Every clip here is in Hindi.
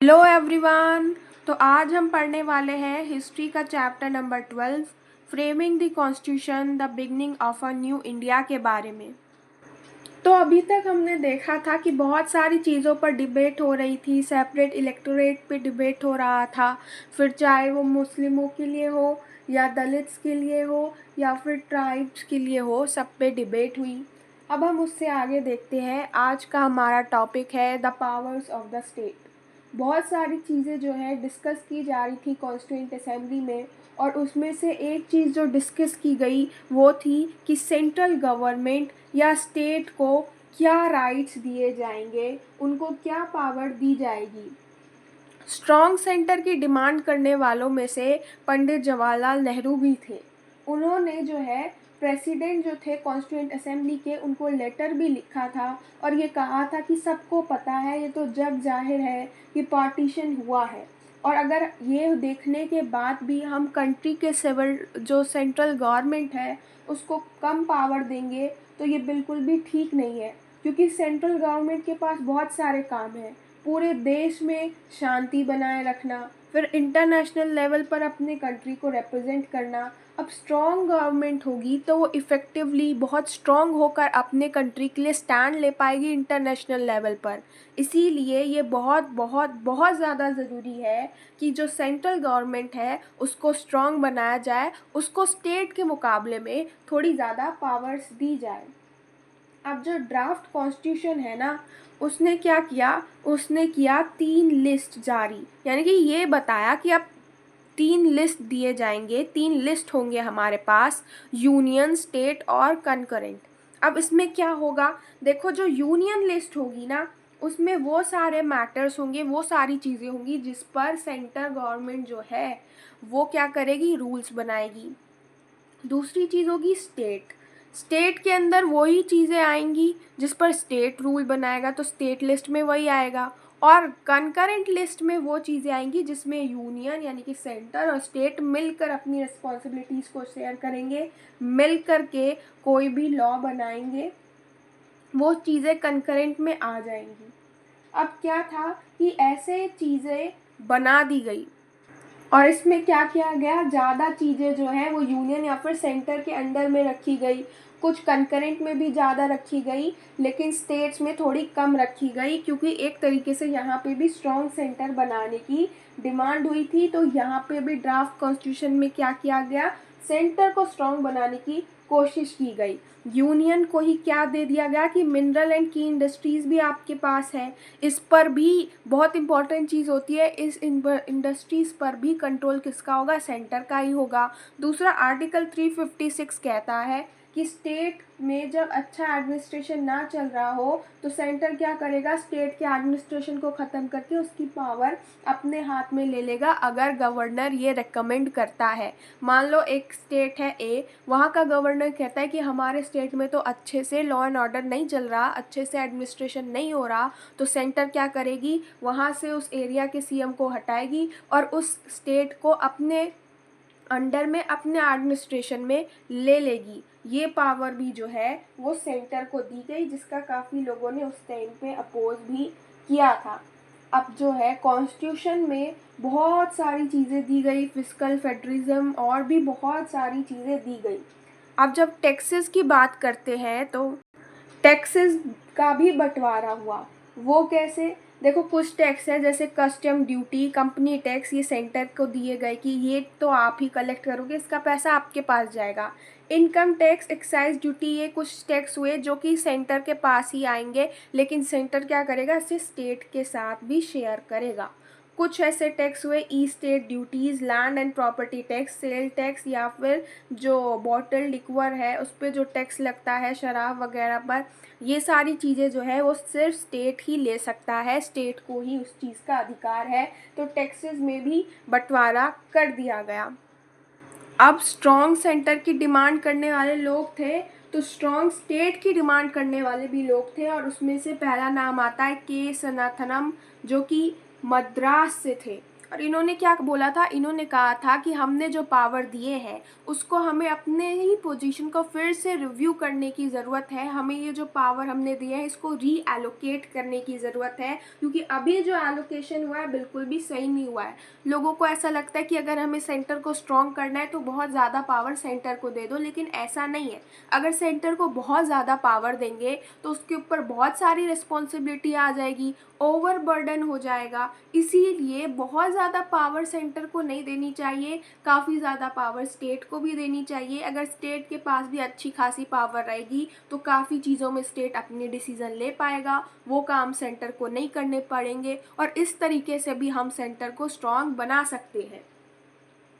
Hello everyone. तो आज हम पढ़ने वाले हैं हिस्ट्री का chapter number 12, framing the constitution the beginning of a new India के बारे में। तो अभी तक हमने देखा था कि बहुत सारी चीज़ों पर डिबेट हो रही थी। सेपरेट इलेक्टोरेट पे डिबेट हो रहा था, फिर चाहे वो मुस्लिमों के लिए हो या दलित्स के लिए हो या फिर ट्राइब्स के लिए हो, सब पे डिबेट हुई। अब हम उससे आगे देखते हैं। आज का हमारा टॉपिक है the powers of the state. बहुत सारी चीज़ें जो है डिस्कस की जा रही थी कॉन्स्टिट्यूएंट असेंबली में, और उसमें से एक चीज़ जो डिस्कस की गई वो थी कि सेंट्रल गवर्नमेंट या स्टेट को क्या राइट्स दिए जाएंगे, उनको क्या पावर दी जाएगी। स्ट्रॉन्ग सेंटर की डिमांड करने वालों में से पंडित जवाहरलाल नेहरू भी थे। उन्होंने जो है प्रेसिडेंट जो थे कॉन्स्टिट्यूएंट असेंबली के, उनको लेटर भी लिखा था और ये कहा था कि सबको पता है, ये तो जग जाहिर है कि पार्टीशन हुआ है, और अगर ये देखने के बाद भी हम कंट्री के सिविल जो सेंट्रल गवर्नमेंट है उसको कम पावर देंगे तो ये बिल्कुल भी ठीक नहीं है, क्योंकि सेंट्रल गवर्नमेंट के पास बहुत सारे काम हैं। पूरे देश में शांति बनाए रखना, फिर इंटरनेशनल लेवल पर अपने कंट्री को रिप्रेजेंट करना। अब स्ट्रॉन्ग गवर्नमेंट होगी तो वो इफ़ेक्टिवली बहुत स्ट्रॉन्ग होकर अपने कंट्री के लिए स्टैंड ले पाएगी इंटरनेशनल लेवल पर। इसीलिए ये बहुत बहुत बहुत ज़्यादा ज़रूरी है कि जो सेंट्रल गवर्नमेंट है उसको स्ट्रॉन्ग बनाया जाए, उसको स्टेट के मुकाबले में थोड़ी ज़्यादा पावर्स दी जाए। अब जो ड्राफ्ट कॉन्स्टिट्यूशन है ना, उसने क्या किया, उसने किया 3 लिस्ट जारी, यानी कि ये बताया कि अब 3 लिस्ट दिए जाएंगे, 3 लिस्ट होंगे हमारे पास, यूनियन, स्टेट और कनकरेंट। अब इसमें क्या होगा, देखो जो यूनियन लिस्ट होगी ना, उसमें वो सारे मैटर्स होंगे, वो सारी चीज़ें होंगी जिस पर सेंट्रल गवर्नमेंट जो है वो क्या करेगी, रूल्स बनाएगी। दूसरी चीज़ होगी स्टेट। स्टेट के अंदर वही चीज़ें आएंगी जिस पर स्टेट रूल बनाएगा, तो स्टेट लिस्ट में वही आएगा। और कंकरेंट लिस्ट में वो चीज़ें आएंगी जिसमें यूनियन यानी कि सेंटर और स्टेट मिलकर अपनी रिस्पॉन्सिबिलिटीज़ को शेयर करेंगे, मिल कर के कोई भी लॉ बनाएंगे, वो चीज़ें कंकरेंट में आ जाएंगी। अब क्या था कि ऐसे चीज़ें बना दी गई, और इसमें क्या किया गया, ज़्यादा चीज़ें जो हैं वो यूनियन या फिर सेंटर के अंडर में रखी गई, कुछ कंकरेंट में भी ज़्यादा रखी गई, लेकिन स्टेट्स में थोड़ी कम रखी गई, क्योंकि एक तरीके से यहाँ पे भी स्ट्रॉन्ग सेंटर बनाने की डिमांड हुई थी। तो यहाँ पे भी ड्राफ्ट कॉन्स्टिट्यूशन में क्या किया गया, सेंटर को स्ट्रॉन्ग बनाने की कोशिश की गई। यूनियन को ही क्या दे दिया गया कि मिनरल एंड की इंडस्ट्रीज़ भी आपके पास है, इस पर भी बहुत इंपॉर्टेंट चीज़ होती है, इस इंडस्ट्रीज़ पर भी कंट्रोल किसका होगा, सेंटर का ही होगा। दूसरा आर्टिकल 356 कहता है कि स्टेट में जब अच्छा एडमिनिस्ट्रेशन ना चल रहा हो तो सेंटर क्या करेगा, स्टेट के एडमिनिस्ट्रेशन को ख़त्म करके उसकी पावर अपने हाथ में ले लेगा, अगर गवर्नर ये रेकमेंड करता है। मान लो एक स्टेट है ए, वहाँ का गवर्नर कहता है कि हमारे स्टेट में तो अच्छे से लॉ एंड ऑर्डर नहीं चल रहा, अच्छे से एडमिनिस्ट्रेशन नहीं हो रहा, तो सेंटर क्या करेगी, वहाँ से उस एरिया के सीएम को हटाएगी और उस स्टेट को अपने अंडर में, अपने एडमिनिस्ट्रेशन में ले लेगी। ये पावर भी जो है वो सेंटर को दी गई, जिसका काफ़ी लोगों ने उस टाइम पे अपोज भी किया था। अब जो है कॉन्स्टिट्यूशन में बहुत सारी चीज़ें दी गई, फिस्कल फेडरलिज्म और भी बहुत सारी चीज़ें दी गई। अब जब टैक्सेस की बात करते हैं तो टैक्सेस का भी बंटवारा हुआ। वो कैसे, देखो कुछ टैक्स है जैसे कस्टम ड्यूटी, कंपनी टैक्स, ये सेंटर को दिए गए कि ये तो आप ही कलेक्ट करोगे, इसका पैसा आपके पास जाएगा। इनकम टैक्स, एक्साइज ड्यूटी, ये कुछ टैक्स हुए जो कि सेंटर के पास ही आएंगे, लेकिन सेंटर क्या करेगा, इसे स्टेट के साथ भी शेयर करेगा। कुछ ऐसे टैक्स हुए estate duties, land and property tax, sale tax, या फिर जो बॉटल लिक्वर है उस पर जो टैक्स लगता है शराब वगैरह पर, ये सारी चीज़ें जो है वो सिर्फ स्टेट ही ले सकता है, स्टेट को ही उस चीज़ का अधिकार है। तो टैक्सेस में भी बंटवारा कर दिया गया। अब स्ट्रॉन्ग सेंटर की डिमांड करने वाले लोग थे, तो स्ट्रॉन्ग स्टेट की डिमांड करने वाले भी लोग थे, और उसमें से पहला नाम आता है के सनातनम, जो कि मद्रास से थे। और इन्होंने क्या बोला था, इन्होंने कहा था कि हमने जो पावर दिए हैं उसको हमें अपने ही पोजीशन को फिर से रिव्यू करने की ज़रूरत है। हमें ये जो पावर हमने दिए हैं इसको रीएलोकेट करने की ज़रूरत है, क्योंकि अभी जो एलोकेशन हुआ है बिल्कुल भी सही नहीं हुआ है। लोगों को ऐसा लगता है कि अगर हमें सेंटर को स्ट्रॉन्ग करना है तो बहुत ज़्यादा पावर सेंटर को दे दो, लेकिन ऐसा नहीं है। अगर सेंटर को बहुत ज़्यादा पावर देंगे तो उसके ऊपर बहुत सारी रिस्पॉन्सिबिलिटी आ जाएगी, ओवर बर्डन हो जाएगा। इसीलिए बहुत ज़्यादा पावर सेंटर को नहीं देनी चाहिए, काफ़ी ज़्यादा पावर स्टेट को भी देनी चाहिए। अगर स्टेट के पास भी अच्छी खासी पावर रहेगी तो काफ़ी चीज़ों में स्टेट अपनी डिसीज़न ले पाएगा, वो काम सेंटर को नहीं करने पड़ेंगे, और इस तरीके से भी हम सेंटर को स्ट्रॉन्ग बना सकते हैं,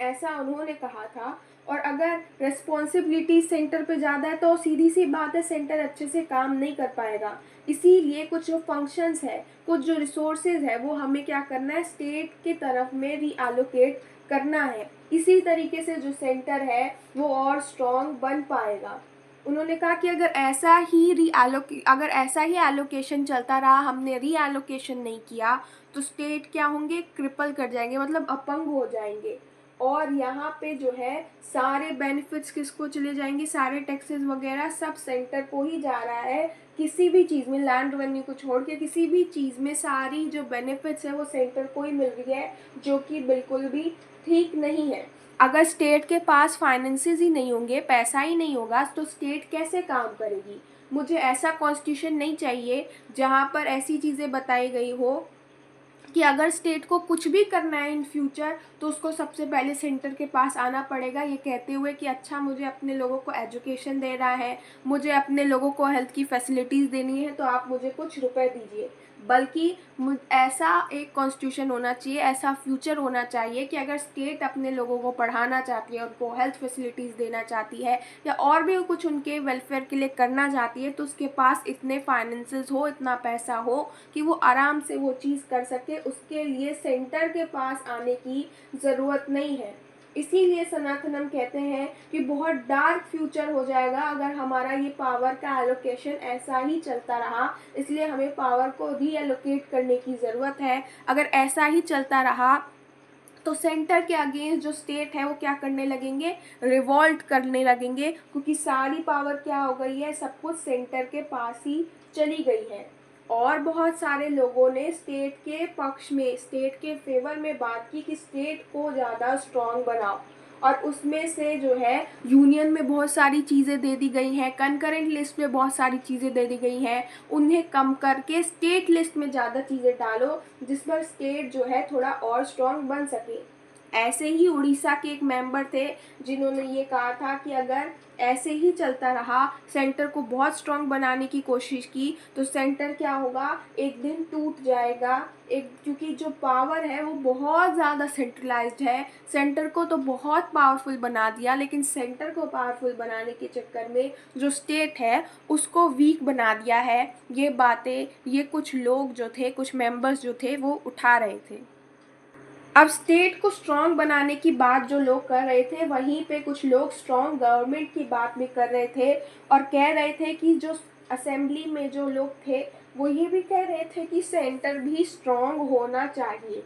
ऐसा उन्होंने कहा था। और अगर रिस्पॉन्सिबिलिटी सेंटर पे ज़्यादा है तो सीधी सी बात है, सेंटर अच्छे से काम नहीं कर पाएगा। इसीलिए कुछ जो फंक्शंस है, कुछ जो रिसोर्सेज है, वो हमें क्या करना है, स्टेट की तरफ में रीएलोकेट करना है। इसी तरीके से जो सेंटर है वो और स्ट्रॉन्ग बन पाएगा। उन्होंने कहा कि अगर ऐसा ही एलोकेशन चलता रहा, हमने रीएलोकेशन नहीं किया, तो स्टेट क्या होंगे, क्रिपल कर जाएंगे, मतलब अपंग हो जाएंगे। और यहाँ पे जो है सारे बेनिफिट्स किसको चले जाएंगे, सारे टैक्सेस वगैरह सब सेंटर को ही जा रहा है। किसी भी चीज़ में, लैंड रेवेन्यू को छोड़ के किसी भी चीज़ में सारी जो बेनिफिट्स है वो सेंटर को ही मिल रही है, जो कि बिल्कुल भी ठीक नहीं है। अगर स्टेट के पास फाइनेंसेस ही नहीं होंगे, पैसा ही नहीं होगा, तो स्टेट कैसे काम करेगी। मुझे ऐसा कॉन्स्टिट्यूशन नहीं चाहिए जहाँ पर ऐसी चीज़ें बताई गई हो कि अगर स्टेट को कुछ भी करना है इन फ्यूचर तो उसको सबसे पहले सेंटर के पास आना पड़ेगा, ये कहते हुए कि अच्छा मुझे अपने लोगों को एजुकेशन दे रहा है, मुझे अपने लोगों को हेल्थ की फैसिलिटीज़ देनी है, तो आप मुझे कुछ रुपए दीजिए। बल्कि ऐसा एक कॉन्स्टिट्यूशन होना चाहिए, ऐसा फ्यूचर होना चाहिए कि अगर स्टेट अपने लोगों को पढ़ाना चाहती है, उनको हेल्थ फैसिलिटीज़ देना चाहती है, या और भी कुछ उनके वेलफेयर के लिए करना चाहती है, तो उसके पास इतने फाइनेंसेस हो, इतना पैसा हो कि वो आराम से वो चीज़ कर सके। उसके लिए सेंटर के पास आने की ज़रूरत नहीं है। इसीलिए सनातनम कहते हैं कि बहुत डार्क फ्यूचर हो जाएगा अगर हमारा ये पावर का एलोकेशन ऐसा ही चलता रहा। इसलिए हमें पावर को रीएलोकेट करने की ज़रूरत है। अगर ऐसा ही चलता रहा तो सेंटर के अगेंस्ट जो स्टेट है वो क्या करने लगेंगे, रिवॉल्ट करने लगेंगे, क्योंकि सारी पावर क्या हो गई है, सब कुछ सेंटर के पास ही चली गई है। और बहुत सारे लोगों ने स्टेट के पक्ष में, स्टेट के फेवर में बात की कि स्टेट को ज़्यादा स्ट्रॉन्ग बनाओ, और उसमें से जो है यूनियन में बहुत सारी चीज़ें दे दी गई हैं, कंकरेंट लिस्ट में बहुत सारी चीज़ें दे दी गई हैं, उन्हें कम करके स्टेट लिस्ट में ज़्यादा चीज़ें डालो, जिस पर स्टेट जो है थोड़ा और स्ट्रॉन्ग बन सके। ऐसे ही उड़ीसा के एक मेंबर थे जिन्होंने ये कहा था कि अगर ऐसे ही चलता रहा, सेंटर को बहुत स्ट्रॉन्ग बनाने की कोशिश की, तो सेंटर क्या होगा, एक दिन टूट जाएगा। क्योंकि जो पावर है वो बहुत ज़्यादा सेंट्रलाइज्ड है, सेंटर को तो बहुत पावरफुल बना दिया, लेकिन सेंटर को पावरफुल बनाने के चक्कर में जो स्टेट है उसको वीक बना दिया है। ये बातें ये कुछ लोग जो थे, कुछ मेंबर्स जो थे, वो उठा रहे थे। अब स्टेट को स्ट्रॉन्ग बनाने की बात जो लोग कर रहे थे, वहीं पे कुछ लोग स्ट्रॉन्ग गवर्नमेंट की बात भी कर रहे थे, और कह रहे थे कि जो असेंबली में जो लोग थे वो ये भी कह रहे थे कि सेंटर भी स्ट्रॉन्ग होना चाहिए।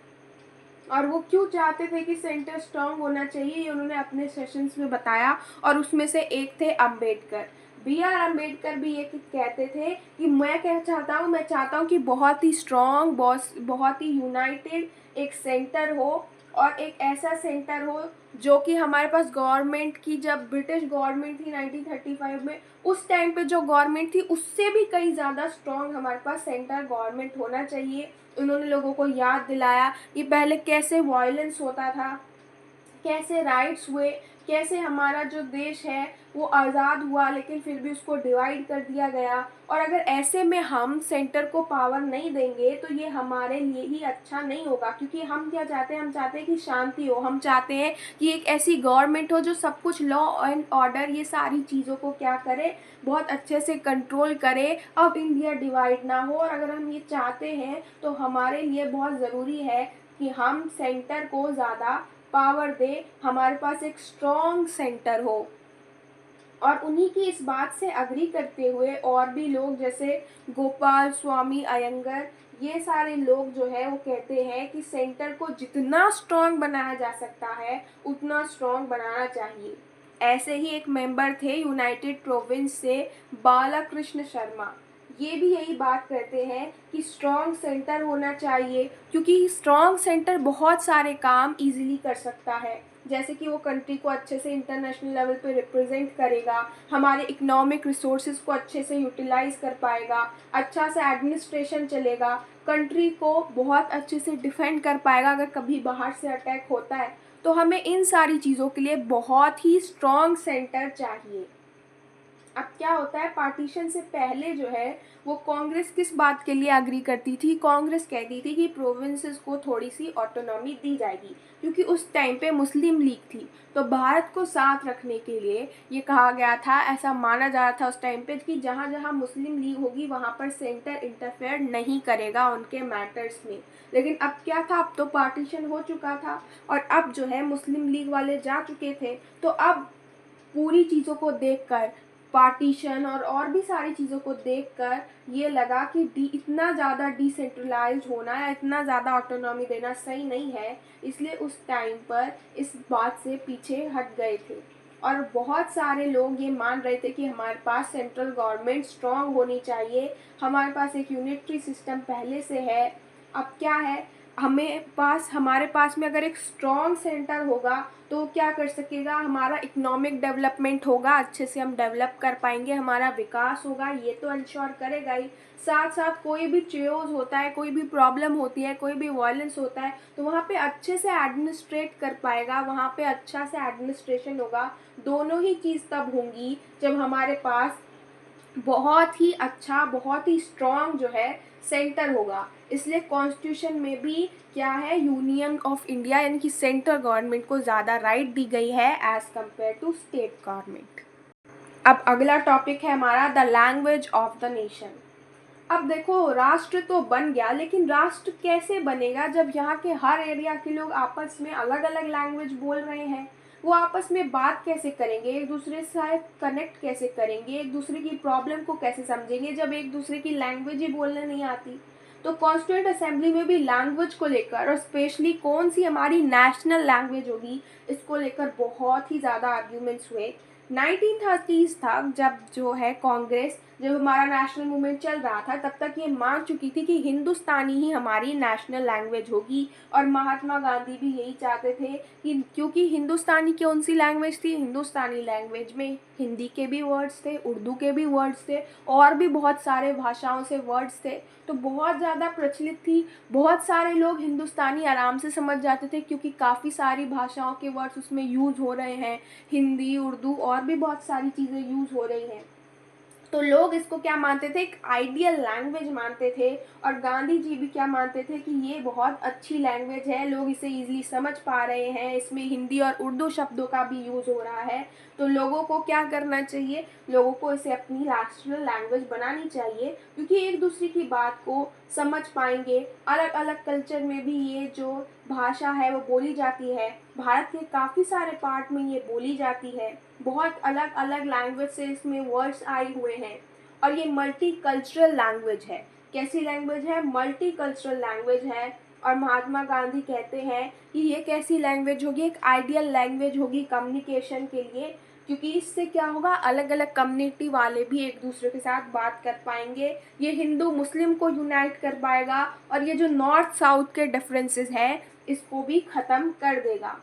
और वो क्यों चाहते थे कि सेंटर स्ट्रॉन्ग होना चाहिए, ये उन्होंने अपने सेशंस में बताया। और उसमें से एक थे अम्बेडकर, B.R. अम्बेडकर भी ये कहते थे कि मैं क्या चाहता हूँ, मैं चाहता हूँ कि बहुत ही स्ट्रॉन्ग, बहुत ही यूनाइटेड एक सेंटर हो, और एक ऐसा सेंटर हो जो कि हमारे पास गवर्नमेंट की, जब ब्रिटिश गवर्नमेंट थी 1935 में, उस टाइम पे जो गवर्नमेंट थी उससे भी कहीं ज़्यादा स्ट्रॉन्ग हमारे पास सेंटर गवर्नमेंट होना चाहिए। उन्होंने लोगों को याद दिलाया कि पहले कैसे वायलेंस होता था, कैसे राइट्स हुए, कैसे हमारा जो देश है वो आज़ाद हुआ, लेकिन फिर भी उसको डिवाइड कर दिया गया। और अगर ऐसे में हम सेंटर को पावर नहीं देंगे तो ये हमारे लिए ही अच्छा नहीं होगा, क्योंकि हम क्या चाहते हैं, हम चाहते हैं कि शांति हो, हम चाहते हैं कि एक ऐसी गवर्नमेंट हो जो सब कुछ लॉ एंड ऑर्डर ये सारी चीज़ों को क्या करे, बहुत अच्छे से कंट्रोल करे। अब इंडिया डिवाइड ना हो, और अगर हम ये चाहते हैं तो हमारे लिए बहुत ज़रूरी है कि हम सेंटर को ज़्यादा पावर दे, हमारे पास एक स्ट्रॉन्ग सेंटर हो। और उन्हीं की इस बात से अग्री करते हुए और भी लोग, जैसे गोपाल स्वामी अयंगर, ये सारे लोग जो है वो कहते हैं कि सेंटर को जितना स्ट्रॉन्ग बनाया जा सकता है उतना स्ट्रॉन्ग बनाना चाहिए। ऐसे ही एक मेंबर थे यूनाइटेड प्रोविंस से, बालाकृष्ण शर्मा। ये भी यही बात करते हैं कि स्ट्रॉन्ग सेंटर होना चाहिए, क्योंकि स्ट्रॉन्ग सेंटर बहुत सारे काम इजीली कर सकता है। जैसे कि वो कंट्री को अच्छे से इंटरनेशनल लेवल पे रिप्रेजेंट करेगा, हमारे इकोनॉमिक रिसोर्सेज को अच्छे से यूटिलाइज कर पाएगा, अच्छा से एडमिनिस्ट्रेशन चलेगा, कंट्री को बहुत अच्छे से डिफेंड कर पाएगा अगर कभी बाहर से अटैक होता है। तो हमें इन सारी चीज़ों के लिए बहुत ही स्ट्रॉन्ग सेंटर चाहिए। अब क्या होता है, पार्टीशन से पहले जो है वो कांग्रेस किस बात के लिए अग्री करती थी? कांग्रेस कहती थी कि प्रोविंसेस को थोड़ी सी ऑटोनॉमी दी जाएगी, क्योंकि उस टाइम पे मुस्लिम लीग थी। तो भारत को साथ रखने के लिए ये कहा गया था, ऐसा माना जा रहा था उस टाइम पे कि जहाँ जहाँ मुस्लिम लीग होगी वहाँ पर सेंटर इंटरफेयर नहीं करेगा उनके मैटर्स में। लेकिन अब क्या था, अब तो पार्टीशन हो चुका था और अब जो है मुस्लिम लीग वाले जा चुके थे। तो अब पूरी चीज़ों को देखकर, पार्टीशन और भी सारी चीज़ों को देखकर ये लगा कि इतना ज़्यादा डिसेंट्रलाइज्ड होना या इतना ज़्यादा ऑटोनॉमी देना सही नहीं है। इसलिए उस टाइम पर इस बात से पीछे हट गए थे और बहुत सारे लोग ये मान रहे थे कि हमारे पास सेंट्रल गवर्नमेंट स्ट्रांग होनी चाहिए, हमारे पास एक यूनिटरी सिस्टम पहले से है। अब क्या है, हमारे पास में अगर एक स्ट्रॉन्ग सेंटर होगा तो क्या कर सकेगा, हमारा इकोनॉमिक डेवलपमेंट होगा, अच्छे से हम डेवलप कर पाएंगे, हमारा विकास होगा, ये तो इंश्योर करेगा ही। साथ साथ कोई भी चेओज होता है, कोई भी प्रॉब्लम होती है, कोई भी वायलेंस होता है, तो वहाँ पे अच्छे से एडमिनिस्ट्रेट कर पाएगा, वहाँ पे अच्छा से एडमिनिस्ट्रेशन होगा। दोनों ही चीज़ तब होंगी जब हमारे पास बहुत ही अच्छा, बहुत ही स्ट्रॉन्ग जो है सेंटर होगा। इसलिए कॉन्स्टिट्यूशन में भी क्या है, यूनियन ऑफ इंडिया यानी कि सेंट्रल गवर्नमेंट को ज़्यादा राइट दी गई है as compare to state government. अब अगला टॉपिक है हमारा the language of the nation. अब देखो, राष्ट्र तो बन गया, लेकिन राष्ट्र कैसे बनेगा जब यहाँ के हर एरिया के लोग आपस में अलग अलग लैंग्वेज बोल रहे हैं? वो आपस में बात कैसे करेंगे, एक दूसरे से कनेक्ट कैसे करेंगे, एक दूसरे की प्रॉब्लम को कैसे समझेंगे जब एक दूसरे की लैंग्वेज ही बोलने नहीं आती? तो कॉन्स्टिट्यूंट असेंबली में भी लैंग्वेज को लेकर और स्पेशली कौन सी हमारी नेशनल लैंग्वेज होगी इसको लेकर बहुत ही ज़्यादा आर्ग्यूमेंट्स हुए। 1930s था जब जो है कांग्रेस, जब हमारा नेशनल मूवमेंट चल रहा था, तब तक ये मान चुकी थी कि हिंदुस्तानी ही हमारी नेशनल लैंग्वेज होगी। और महात्मा गांधी भी यही चाहते थे कि, क्योंकि हिंदुस्तानी कौन सी लैंग्वेज थी, हिंदुस्तानी लैंग्वेज में हिंदी के भी वर्ड्स थे, उर्दू के भी वर्ड्स थे, और भी बहुत सारे भाषाओं से वर्ड्स थे, तो बहुत ज़्यादा प्रचलित थी। बहुत सारे लोग हिंदुस्तानी आराम से समझ जाते थे, क्योंकि काफ़ी सारी भाषाओं के वर्ड्स उसमें यूज़ हो रहे हैं, हिंदी, उर्दू और भी बहुत सारी चीज़ें यूज़ हो रही हैं। तो लोग इसको क्या मानते थे, एक आइडियल लैंग्वेज मानते थे। और गांधी जी भी क्या मानते थे कि ये बहुत अच्छी लैंग्वेज है, लोग इसे इजीली समझ पा रहे हैं, इसमें हिंदी और उर्दू शब्दों का भी यूज़ हो रहा है, तो लोगों को क्या करना चाहिए, लोगों को इसे अपनी राष्ट्रीय लैंग्वेज बनानी चाहिए, क्योंकि एक दूसरे की बात को समझ पाएंगे। अलग अलग कल्चर में भी ये जो भाषा है वो बोली जाती है, भारत के काफ़ी सारे पार्ट में ये बोली जाती है, बहुत अलग अलग लैंग्वेज से इसमें वर्ड्स आए हुए हैं। और ये मल्टी कल्चरल लैंग्वेज है। कैसी लैंग्वेज है? मल्टी कल्चरल लैंग्वेज है। और महात्मा गांधी कहते हैं कि ये कैसी लैंग्वेज होगी, एक आइडियल लैंग्वेज होगी कम्युनिकेशन के लिए, क्योंकि इससे क्या होगा, अलग अलग कम्युनिटी वाले भी एक दूसरे के साथ बात कर पाएंगे, ये हिंदू मुस्लिम को यूनाइट कर पाएगा, और ये जो नॉर्थ साउथ के डिफरेंसेस हैं इसको भी ख़त्म कर देगा।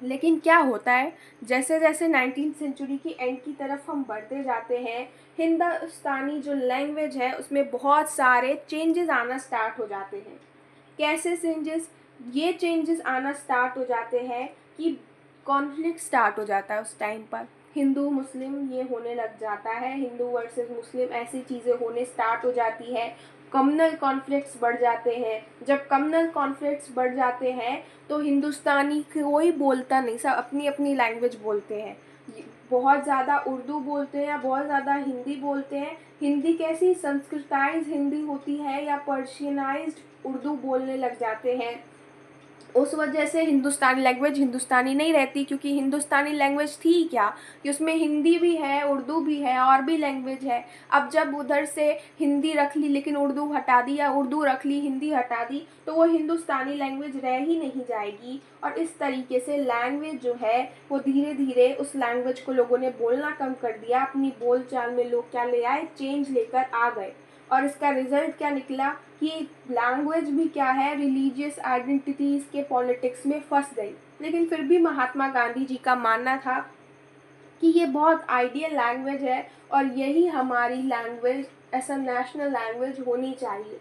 लेकिन क्या होता है, जैसे जैसे 19th सेंचुरी की एंड की तरफ हम बढ़ते जाते हैं, हिंदुस्तानी जो लैंग्वेज है उसमें बहुत सारे चेंजेस आना स्टार्ट हो जाते हैं। कैसे चेंजेस? ये चेंजेस आना स्टार्ट हो जाते हैं कि कॉन्फ्लिक्ट स्टार्ट हो जाता है उस टाइम पर, हिंदू मुस्लिम ये होने लग जाता है, हिंदू वर्सेस मुस्लिम ऐसी चीज़ें होने स्टार्ट हो जाती है, कम्युनल कॉन्फ्लिक्ट्स बढ़ जाते हैं। जब कम्युनल कॉन्फ्लिक्ट्स बढ़ जाते हैं तो हिंदुस्तानी कोई बोलता नहीं, सब अपनी अपनी लैंग्वेज बोलते हैं, बहुत ज़्यादा उर्दू बोलते हैं या बहुत ज़्यादा हिंदी बोलते हैं। हिंदी कैसी संस्कृताइज हिंदी होती है या पर्शियनाइज्ड उर्दू बोलने लग जाते हैं। उस वजह से हिंदुस्तानी लैंग्वेज हिंदुस्तानी नहीं रहती, क्योंकि हिंदुस्तानी लैंग्वेज थी क्या कि उसमें हिंदी भी है, उर्दू भी है, और भी लैंग्वेज है। अब जब उधर से हिंदी रख ली लेकिन उर्दू हटा दी, या उर्दू रख ली हिंदी हटा दी, तो वो हिंदुस्तानी लैंग्वेज रह ही नहीं जाएगी। और इस तरीके से लैंग्वेज जो है वो धीरे धीरे उस लैंग्वेज को लोगों ने बोलना कम कर दिया। अपनी बोलचाल में लोग क्या ले आए, चेंज लेकर आ गए। और इसका रिजल्ट क्या निकला कि लैंग्वेज भी क्या है, रिलीजियस आइडेंटिटीज़ के पॉलिटिक्स में फंस गई। लेकिन फिर भी महात्मा गांधी जी का मानना था कि ये बहुत आइडियल लैंग्वेज है और यही हमारी लैंग्वेज ऐसा नेशनल लैंग्वेज होनी चाहिए।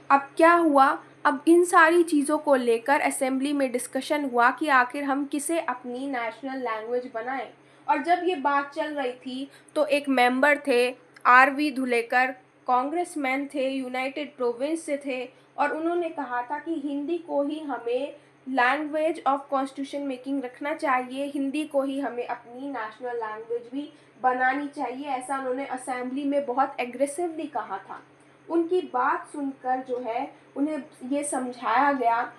अब क्या हुआ, अब इन सारी चीज़ों को लेकर असेंबली में डिस्कशन हुआ कि आखिर हम किसे अपनी नेशनल लैंग्वेज बनाएं। और जब ये बात चल रही थी तो एक मेंबर थे आर.वी. धुलेकर, कांग्रेसमैन थे, यूनाइटेड प्रोविंस से थे, और उन्होंने कहा था कि हिंदी को ही हमें लैंग्वेज ऑफ कॉन्स्टिट्यूशन मेकिंग रखना चाहिए, हिंदी को ही हमें अपनी नेशनल लैंग्वेज भी बनानी चाहिए। ऐसा उन्होंने असेंबली में बहुत एग्रेसिवली कहा था। उनकी बात सुनकर जो है उन्हें ये समझाया गया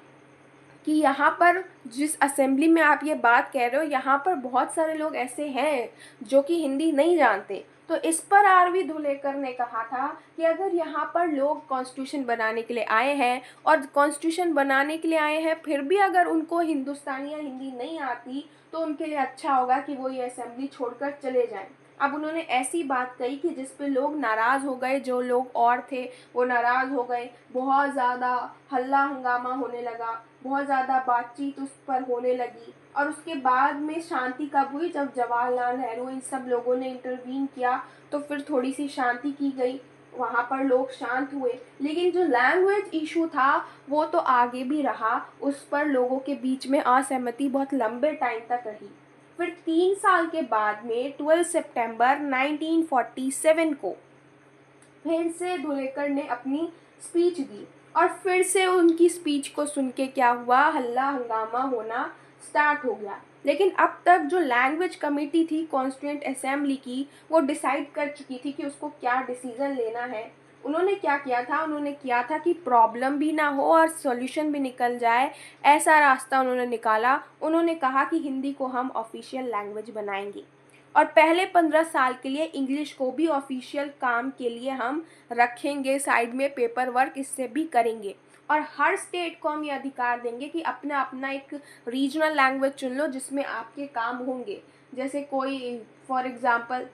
कि यहाँ पर जिस असेंबली में आप ये बात कह रहे हो, यहाँ पर बहुत सारे लोग ऐसे हैं जो कि हिंदी नहीं जानते। तो इस पर आर.वी. धुलेकर ने कहा था कि अगर यहाँ पर लोग कॉन्स्टिट्यूशन बनाने के लिए आए हैं, और कॉन्स्टिट्यूशन बनाने के लिए आए हैं फिर भी अगर उनको हिंदुस्तानी या हिंदी नहीं आती, तो उनके लिए अच्छा होगा कि वो ये असेंबली छोड़कर चले जाएं। अब उन्होंने ऐसी बात कही कि जिस पे लोग नाराज़ हो गए, जो लोग और थे वो नाराज़ हो गए, बहुत ज़्यादा हल्ला हंगामा होने लगा, बहुत ज़्यादा बातचीत उस पर होने लगी। और उसके बाद में शांति कब हुई, जब जवाहरलाल नेहरू इन सब लोगों ने इंटरवीन किया, तो फिर थोड़ी सी शांति की गई, वहाँ पर लोग शांत हुए। लेकिन जो लैंग्वेज इशू था वो तो आगे भी रहा, उस पर लोगों के बीच में असहमति बहुत लंबे टाइम तक रही। फिर 3 साल के बाद में 12 सितंबर 1947 को फिर से धुलेकर ने अपनी स्पीच दी, और फिर से उनकी स्पीच को सुन के क्या हुआ, हल्ला हंगामा होना स्टार्ट हो गया। लेकिन अब तक जो लैंग्वेज कमेटी थी कॉन्स्टिट्यूएंट असेंबली की, वो डिसाइड कर चुकी थी कि उसको क्या डिसीजन लेना है। उन्होंने क्या किया था, उन्होंने किया था कि प्रॉब्लम भी ना हो और सॉल्यूशन भी निकल जाए, ऐसा रास्ता उन्होंने निकाला। उन्होंने कहा कि हिंदी को हम ऑफिशियल लैंग्वेज बनाएंगे, और पहले 15 साल के लिए इंग्लिश को भी ऑफिशियल काम के लिए हम रखेंगे, साइड में पेपर वर्क इससे भी करेंगे। और हर स्टेट को हम ये अधिकार देंगे कि अपना अपना एक रीजनल लैंग्वेज चुन लो जिसमें आपके काम होंगे। जैसे कोई फॉर एग्ज़ाम्पल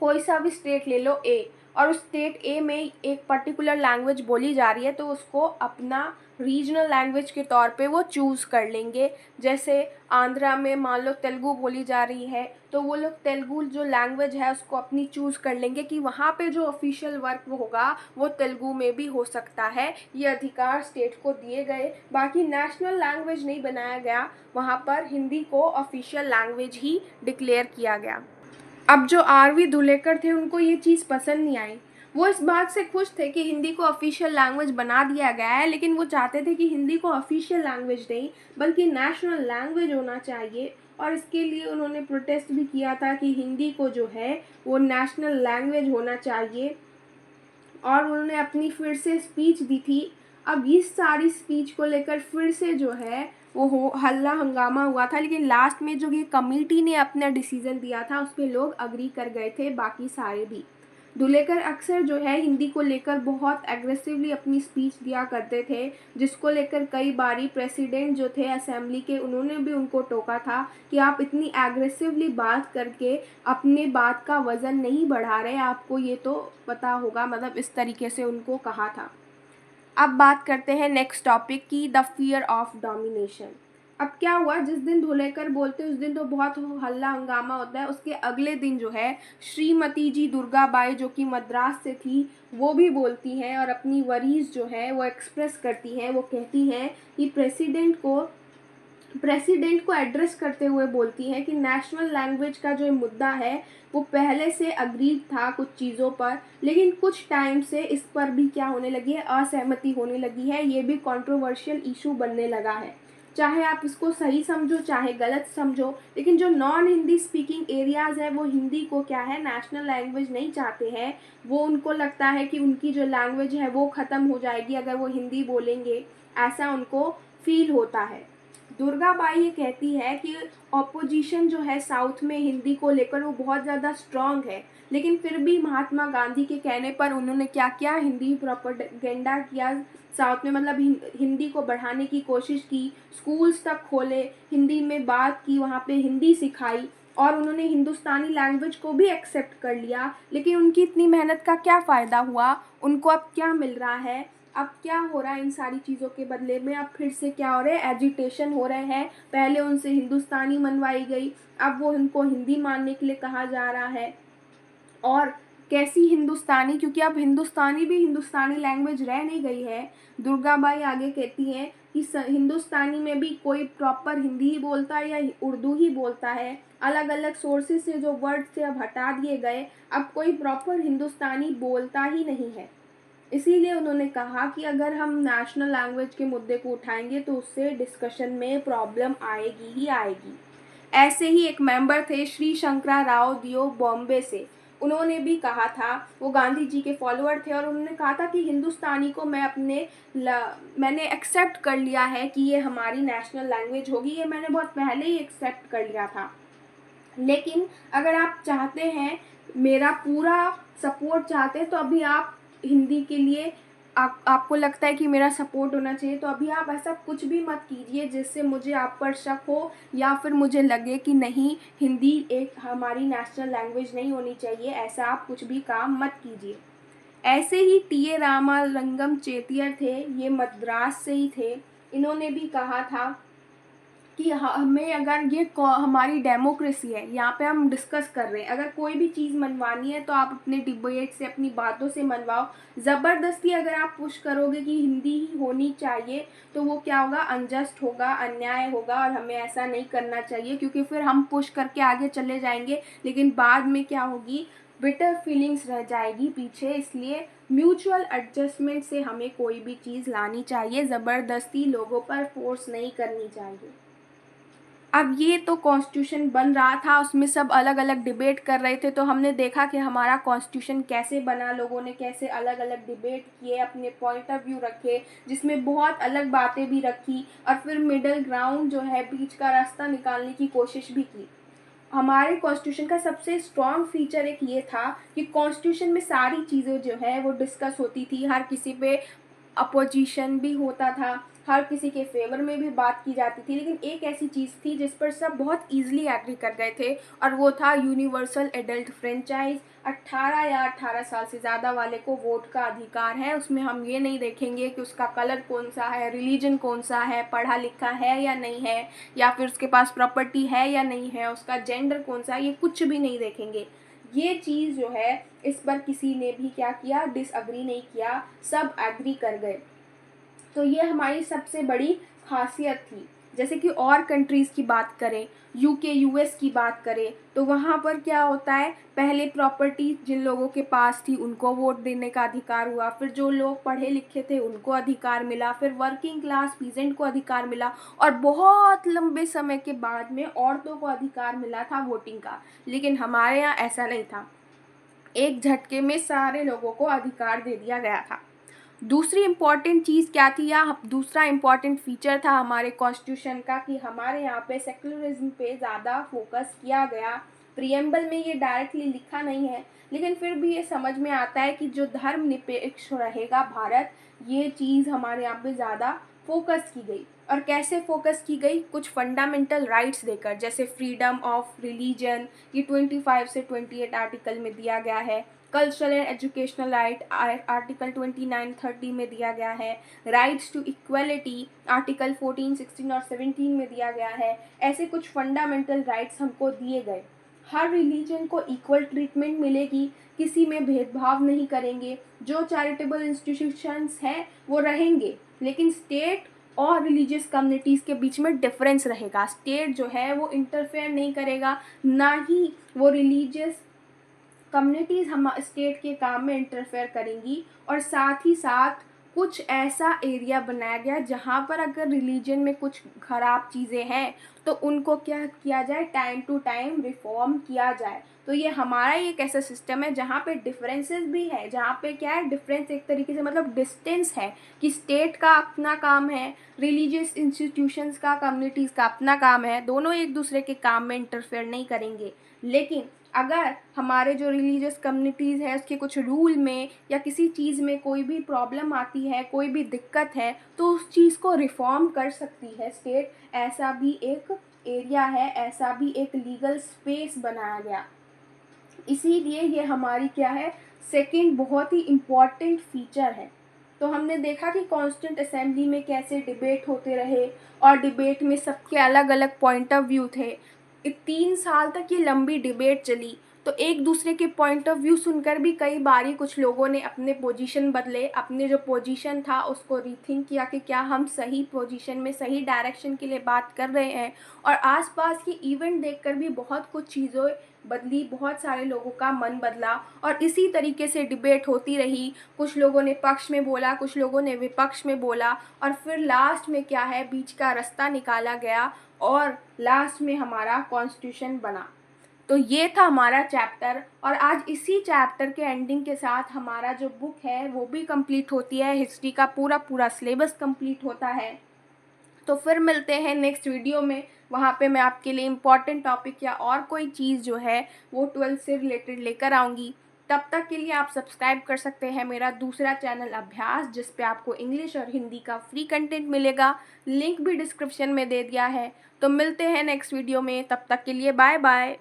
कोई सा भी स्टेट ले लो ए, और उस स्टेट ए में एक पर्टिकुलर लैंग्वेज बोली जा रही है, तो उसको अपना रीजनल लैंग्वेज के तौर पे वो चूज़ कर लेंगे। जैसे आंध्रा में मान लो तेलुगु बोली जा रही है, तो वो लोग तेलुगु जो लैंग्वेज है उसको अपनी चूज़ कर लेंगे कि वहाँ पे जो ऑफिशियल वर्क होगा वो तेलुगु में भी हो सकता है। ये अधिकार स्टेट को दिए गए, बाकी नेशनल लैंग्वेज नहीं बनाया गया, वहाँ पर हिंदी को ऑफिशियल लैंग्वेज ही डिक्लेयर किया गया। अब जो आर.वी. धुलेकर थे उनको ये चीज़ पसंद नहीं आई। वो इस बात से खुश थे कि हिंदी को ऑफिशियल लैंग्वेज बना दिया गया है, लेकिन वो चाहते थे कि हिंदी को ऑफिशियल लैंग्वेज नहीं बल्कि नेशनल लैंग्वेज होना चाहिए। और इसके लिए उन्होंने प्रोटेस्ट भी किया था कि हिंदी को जो है वो नेशनल लैंग्वेज होना चाहिए, और उन्होंने अपनी फिर से स्पीच दी थी। अब इस सारी स्पीच को लेकर फिर से जो है वो हल्ला हंगामा हुआ था, लेकिन लास्ट में जो ये कमेटी ने अपना डिसीजन दिया था उस पर लोग अग्री कर गए थे, बाकी सारे भी। धुलेकर अक्सर जो है हिंदी को लेकर बहुत एग्रेसिवली अपनी स्पीच दिया करते थे, जिसको लेकर कई बारी प्रेसिडेंट जो थे असेंबली के उन्होंने भी उनको टोका था कि आप इतनी एग्रेसिवली बात करके अपने बात का वज़न नहीं बढ़ा रहे, आपको ये तो पता होगा, मतलब इस तरीके से उनको कहा था। अब बात करते हैं नेक्स्ट टॉपिक की, द फियर ऑफ डोमिनेशन। अब क्या हुआ, जिस दिन धुलेकर बोलते उस दिन तो बहुत हल्ला हंगामा होता है, उसके अगले दिन जो है श्रीमती जी दुर्गाबाई जो कि मद्रास से थी वो भी बोलती हैं और अपनी वरीज जो है वो एक्सप्रेस करती हैं। वो कहती हैं कि प्रेसिडेंट को एड्रेस करते हुए बोलती हैं कि नेशनल लैंग्वेज का जो मुद्दा है वो पहले से अग्रीड था कुछ चीज़ों पर, लेकिन कुछ टाइम से इस पर भी क्या होने लगी है, असहमति होने लगी है, ये भी कंट्रोवर्शियल इशू बनने लगा है। चाहे आप इसको सही समझो चाहे गलत समझो, लेकिन जो नॉन हिंदी स्पीकिंग एरियाज़ है वो हिंदी को क्या है नेशनल लैंग्वेज नहीं चाहते हैं। वो उनको लगता है कि उनकी जो लैंग्वेज है वो ख़त्म हो जाएगी अगर वो हिंदी बोलेंगे, ऐसा उनको फील होता है। दुर्गाबाई ये कहती है कि ऑपोजिशन जो है साउथ में हिंदी को लेकर वो बहुत ज़्यादा स्ट्रांग है, लेकिन फिर भी महात्मा गांधी के कहने पर उन्होंने क्या किया, हिंदी प्रोपेगेंडा किया साउथ में, मतलब हिंदी को बढ़ाने की कोशिश की, स्कूल्स तक खोले, हिंदी में बात की, वहाँ पे हिंदी सिखाई और उन्होंने हिंदुस्तानी लैंग्वेज को भी एक्सेप्ट कर लिया। लेकिन उनकी इतनी मेहनत का क्या फ़ायदा हुआ, उनको अब क्या मिल रहा है, अब क्या हो रहा है इन सारी चीज़ों के बदले में, अब फिर से क्या हो रहा है, एजिटेशन हो रहे हैं। पहले उनसे हिंदुस्तानी मनवाई गई, अब वो उनको हिंदी मानने के लिए कहा जा रहा है। और कैसी हिंदुस्तानी, क्योंकि अब हिंदुस्तानी भी हिंदुस्तानी लैंग्वेज रह नहीं गई है। दुर्गाबाई आगे कहती हैं कि हिंदुस्तानी में भी कोई प्रॉपर हिंदी ही बोलता है या उर्दू ही बोलता है, अलग अलग सोर्सेज से जो वर्ड थे अब हटा दिए गए, अब कोई प्रॉपर हिंदुस्तानी बोलता ही नहीं है। इसीलिए उन्होंने कहा कि अगर हम नेशनल लैंग्वेज के मुद्दे को उठाएंगे तो उससे डिस्कशन में प्रॉब्लम आएगी ही आएगी। ऐसे ही एक मेंबर थे श्री शंकरा राव दियो बॉम्बे से, उन्होंने भी कहा था, वो गांधी जी के फॉलोअर थे और उन्होंने कहा था कि हिंदुस्तानी को मैंने एक्सेप्ट कर लिया है कि ये हमारी नेशनल लैंग्वेज होगी, ये मैंने बहुत पहले ही एक्सेप्ट कर लिया था। लेकिन अगर आप चाहते हैं, मेरा पूरा सपोर्ट चाहते हैं, तो अभी आप हिंदी के लिए आपको लगता है कि मेरा सपोर्ट होना चाहिए, तो अभी आप ऐसा कुछ भी मत कीजिए जिससे मुझे आप पर शक हो या फिर मुझे लगे कि नहीं, हिंदी एक हमारी नेशनल लैंग्वेज नहीं होनी चाहिए। ऐसा आप कुछ भी काम मत कीजिए। ऐसे ही टी.ए. रामालिंगम चेतियर थे, ये मद्रास से ही थे, इन्होंने भी कहा था कि हमें, अगर ये हमारी डेमोक्रेसी है, यहाँ पे हम डिस्कस कर रहे हैं, अगर कोई भी चीज़ मनवानी है तो आप अपने डिबेट से, अपनी बातों से मनवाओ। ज़बरदस्ती अगर आप पुश करोगे कि हिंदी ही होनी चाहिए तो वो क्या होगा, अनजस्ट होगा, अन्याय होगा, और हमें ऐसा नहीं करना चाहिए, क्योंकि फिर हम पुश करके आगे चले जाएंगे लेकिन बाद में क्या होगी, बिटर फीलिंग्स रह जाएगी पीछे। इसलिए म्यूचुअल एडजस्टमेंट से हमें कोई भी चीज़ लानी चाहिए, ज़बरदस्ती लोगों पर फोर्स नहीं करनी चाहिए। अब ये तो कॉन्स्टिट्यूशन बन रहा था, उसमें सब अलग अलग डिबेट कर रहे थे, तो हमने देखा कि हमारा कॉन्स्टिट्यूशन कैसे बना, लोगों ने कैसे अलग अलग डिबेट किए, अपने पॉइंट ऑफ व्यू रखे, जिसमें बहुत अलग बातें भी रखी, और फिर मिडल ग्राउंड जो है, बीच का रास्ता निकालने की कोशिश भी की। हमारे कॉन्स्टिट्यूशन का सबसे स्ट्रॉन्ग फीचर एक ये था कि कॉन्स्टिट्यूशन में सारी चीज़ें जो है वो डिस्कस होती थी, हर किसी पे अपोजिशन भी होता था, हर किसी के फेवर में भी बात की जाती थी, लेकिन एक ऐसी चीज़ थी जिस पर सब बहुत ईजिली एग्री कर गए थे, और वो था यूनिवर्सल एडल्ट फ्रेंचाइज। 18 या 18 साल से ज़्यादा वाले को वोट का अधिकार है। उसमें हम ये नहीं देखेंगे कि उसका कलर कौन सा है, रिलीजन कौन सा है, पढ़ा लिखा है या नहीं है, या फिर उसके पास प्रॉपर्टी है या नहीं है, उसका जेंडर कौन सा है, ये कुछ भी नहीं देखेंगे। ये चीज़ जो है, इस पर किसी ने भी क्या किया, डिसअग्री नहीं किया, सब एग्री कर गए। तो ये हमारी सबसे बड़ी खासियत थी। जैसे कि और कंट्रीज़ की बात करें, यूके यूएस की बात करें, तो वहाँ पर क्या होता है, पहले प्रॉपर्टी जिन लोगों के पास थी उनको वोट देने का अधिकार हुआ, फिर जो लोग पढ़े लिखे थे उनको अधिकार मिला, फिर वर्किंग क्लास पीजेंट को अधिकार मिला, और बहुत लंबे समय के बाद में औरतों को अधिकार मिला था वोटिंग का। लेकिन हमारे यहाँ ऐसा नहीं था, एक झटके में सारे लोगों को अधिकार दे दिया गया था। दूसरी इम्पॉर्टेंट चीज़ क्या थी, या दूसरा इम्पॉर्टेंट फीचर था हमारे कॉन्स्टिट्यूशन का, कि हमारे यहाँ पे सेक्युलरिज्म पे ज़्यादा फोकस किया गया। प्रियम्बल में ये डायरेक्टली लिखा नहीं है, लेकिन फिर भी ये समझ में आता है कि जो धर्मनिरपेक्ष रहेगा भारत, ये चीज़ हमारे यहाँ पे ज़्यादा फोकस की गई। और कैसे फोकस की गई, कुछ फंडामेंटल राइट्स देकर, जैसे फ्रीडम ऑफ रिलीजन, ये 25 से 28 आर्टिकल में दिया गया है। Cultural and educational right article 29-30 में दिया गया है। राइट्स टू इक्वलिटी आर्टिकल 14, 16 और 17 में दिया गया है। ऐसे कुछ फंडामेंटल राइट्स हमको दिए गए। हर रिलीजन को इक्वल ट्रीटमेंट मिलेगी, किसी में भेदभाव नहीं करेंगे, जो चैरिटेबल इंस्टीट्यूशंस हैं वो रहेंगे, लेकिन स्टेट और रिलीजियस कम्युनिटीज़ के बीच में डिफरेंस रहेगा। स्टेट जो है वो इंटरफेयर नहीं करेगा, ना ही वो रिलीजियस कम्युनिटीज़ हम स्टेट के काम में इंटरफेयर करेंगी। और साथ ही साथ कुछ ऐसा एरिया बनाया गया जहाँ पर अगर रिलीजन में कुछ ख़राब चीज़ें हैं तो उनको क्या किया जाए, टाइम टू टाइम रिफॉर्म किया जाए। तो ये हमारा ही एक ऐसा सिस्टम है जहाँ पे डिफरेंसेस भी है, जहाँ पे क्या है, डिफरेंस एक तरीके से मतलब डिस्टेंस है कि स्टेट का अपना काम है, रिलीजियस इंस्टीट्यूशंस का, कम्युनिटीज़ का अपना काम है, दोनों एक दूसरे के काम में इंटरफेयर नहीं करेंगे। लेकिन अगर हमारे जो रिलीजियस कम्युनिटीज़ है उसके कुछ रूल में या किसी चीज़ में कोई भी प्रॉब्लम आती है, कोई भी दिक्कत है, तो उस चीज़ को रिफॉर्म कर सकती है स्टेट। ऐसा भी एक एरिया है, ऐसा भी एक लीगल स्पेस बनाया गया। इसीलिए ये हमारी क्या है, सेकंड बहुत ही इम्पॉर्टेंट फीचर है। तो हमने देखा कि कॉन्स्टेंट असेंबली में कैसे डिबेट होते रहे और डिबेट में सबके अलग अलग पॉइंट ऑफ व्यू थे। 3 साल तक ये लंबी डिबेट चली, तो एक दूसरे के पॉइंट ऑफ व्यू सुनकर भी कई बारी कुछ लोगों ने अपने पोजीशन बदले, अपने जो पोजीशन था उसको रीथिंक किया कि क्या हम सही पोजीशन में, सही डायरेक्शन के लिए बात कर रहे हैं। और आसपास की इवेंट देखकर भी बहुत कुछ चीज़ें बदली, बहुत सारे लोगों का मन बदला और इसी तरीके से डिबेट होती रही। कुछ लोगों ने पक्ष में बोला, कुछ लोगों ने विपक्ष में बोला और फिर लास्ट में क्या है, बीच का रास्ता निकाला गया और लास्ट में हमारा कॉन्स्टिट्यूशन बना। तो ये था हमारा चैप्टर और आज इसी चैप्टर के एंडिंग के साथ हमारा जो बुक है वो भी कंप्लीट होती है, हिस्ट्री का पूरा पूरा सिलेबस कंप्लीट होता है। तो फिर मिलते हैं नेक्स्ट वीडियो में, वहाँ पे मैं आपके लिए इम्पॉर्टेंट टॉपिक या और कोई चीज़ जो है वो 12th से रिलेटेड लेकर आऊँगी। तब तक के लिए आप सब्सक्राइब कर सकते हैं मेरा दूसरा चैनल अभ्यास, जिस पे आपको इंग्लिश और हिंदी का फ्री कंटेंट मिलेगा। लिंक भी डिस्क्रिप्शन में दे दिया है। तो मिलते हैं नेक्स्ट वीडियो में, तब तक के लिए बाय बाय।